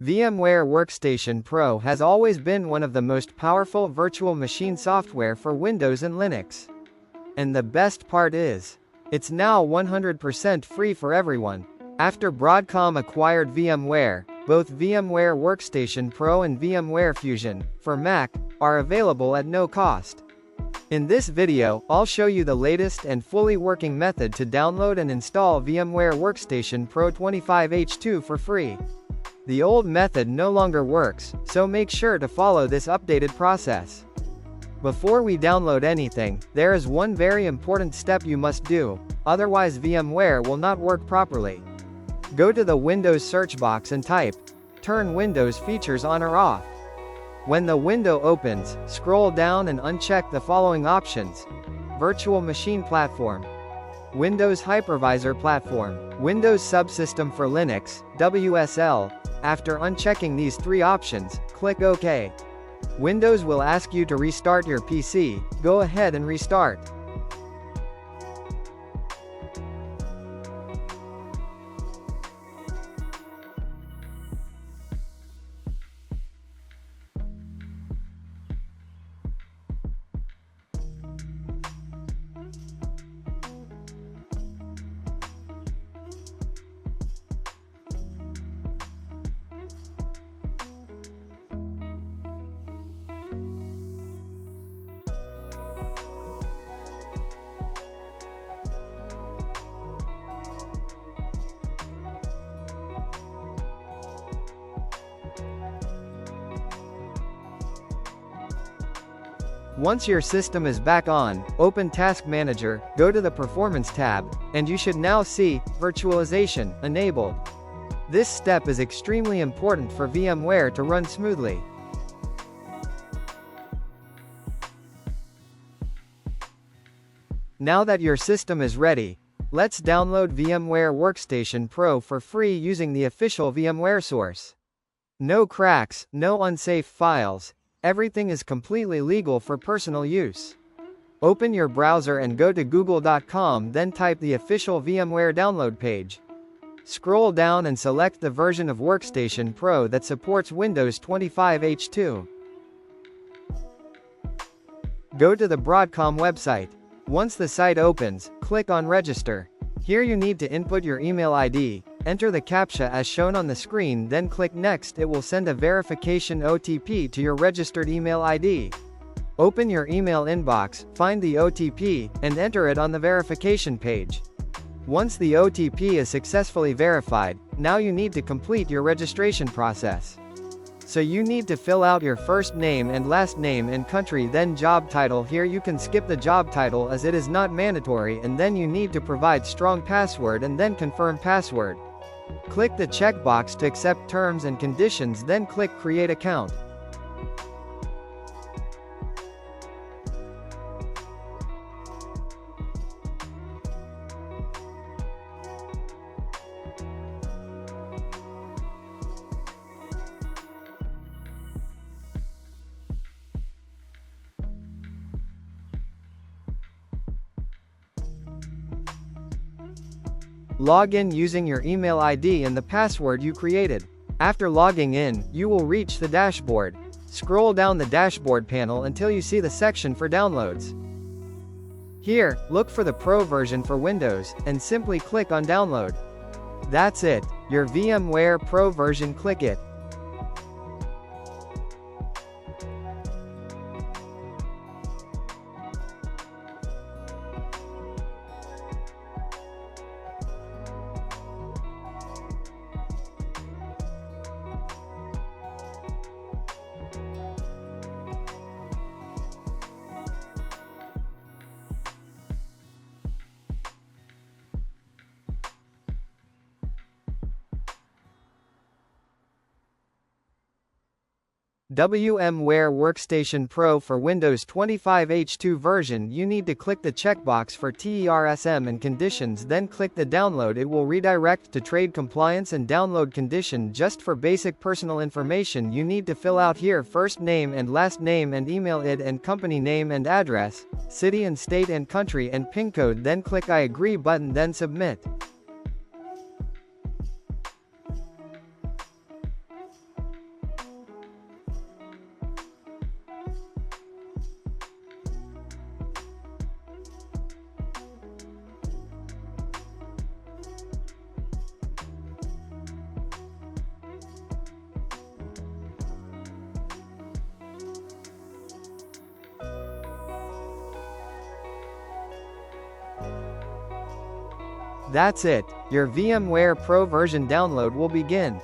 VMware Workstation Pro has always been one of the most powerful virtual machine software for Windows and Linux. And the best part is, it's now 100% free for everyone. After Broadcom acquired VMware, both VMware Workstation Pro and VMware Fusion, for Mac, are available at no cost. In this video, I'll show you the latest and fully working method to download and install VMware Workstation Pro 25H2 for free. The old method no longer works, so make sure to follow this updated process. Before we download anything, there is one very important step you must do, otherwise VMware will not work properly. Go to the Windows search box and type, "Turn Windows features on or off." When the window opens, scroll down and uncheck the following options: Virtual Machine Platform, Windows Hypervisor Platform, Windows Subsystem for Linux, WSL. After unchecking these three options, click OK. Windows will ask you to restart your PC. Go ahead and restart. Once your system is back on, open Task Manager, go to the Performance tab, and you should now see Virtualization enabled. This step is extremely important for VMware to run smoothly. Now that your system is ready, let's download VMware Workstation Pro for free using the official VMware source. No cracks, no unsafe files. Everything is completely legal for personal use. Open your browser and go to google.com, then type the official VMware download page. Scroll down and select the version of Workstation Pro that supports Windows 25H2. Go to the Broadcom website. Once the site opens, click on Register. Here you need to input your email ID, enter the CAPTCHA as shown on the screen, then click Next. It will send a verification OTP to your registered email ID. Open your email inbox, find the OTP, and enter it on the verification page. Once the OTP is successfully verified, now you need to complete your registration process. So you need to fill out your first name and last name and country, then job title. Here you can skip the job title as it is not mandatory, and then you need to provide strong password and then confirm password. Click the checkbox to accept terms and conditions, then click Create Account. Log in using your email ID and the password you created. After logging in, you will reach the dashboard. Scroll down the dashboard panel until you see the section for downloads. Here, look for the Pro version for Windows, and simply click on Download. That's it, your VMware Pro version. Click it. VMware Workstation Pro for Windows 25H2 version. You need to click the checkbox for TERSM and conditions, then click the download. It will redirect to trade compliance and download condition. Just for basic personal information, you need to fill out here first name and last name and email ID and company name and address, city and state and country and PIN code, then click I agree button, then submit. That's it, your VMware Pro version download will begin.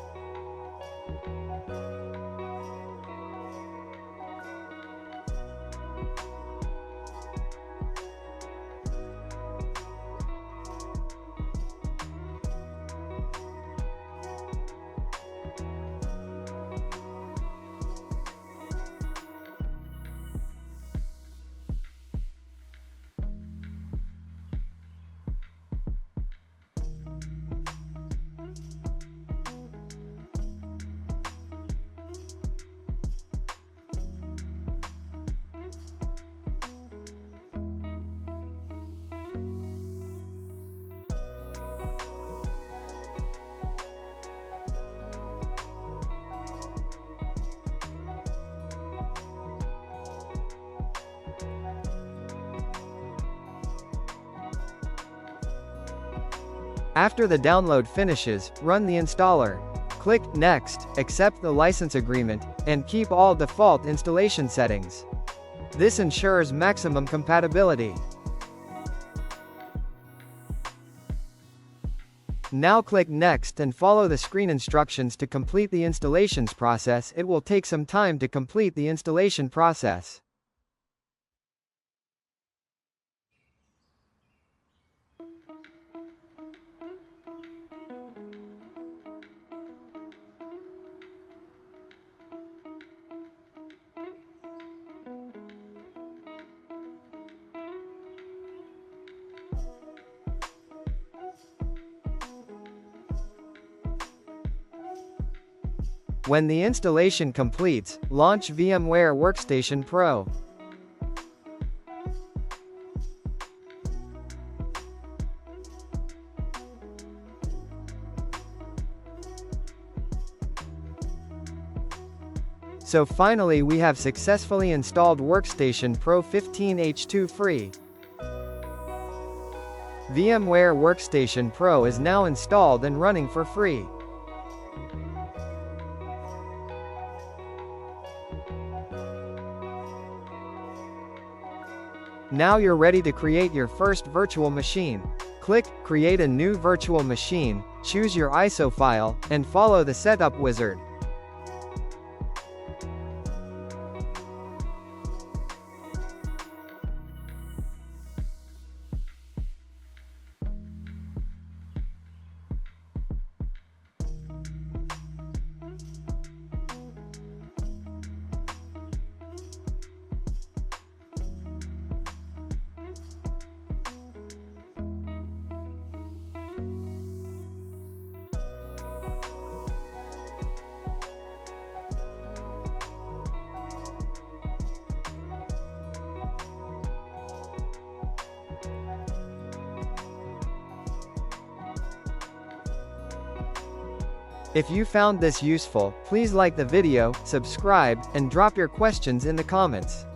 After the download finishes, run the installer. Click Next, accept the license agreement, and keep all default installation settings. This ensures maximum compatibility. Now click Next and follow the screen instructions to complete the installations process. It will take some time to complete the installation process. When the installation completes, launch VMware Workstation Pro. So finally we have successfully installed Workstation Pro 15H2 free. VMware Workstation Pro is now installed and running for free. Now you're ready to create your first virtual machine. Click Create a new virtual machine, choose your ISO file, and follow the setup wizard. If you found this useful, please like the video, subscribe, and drop your questions in the comments.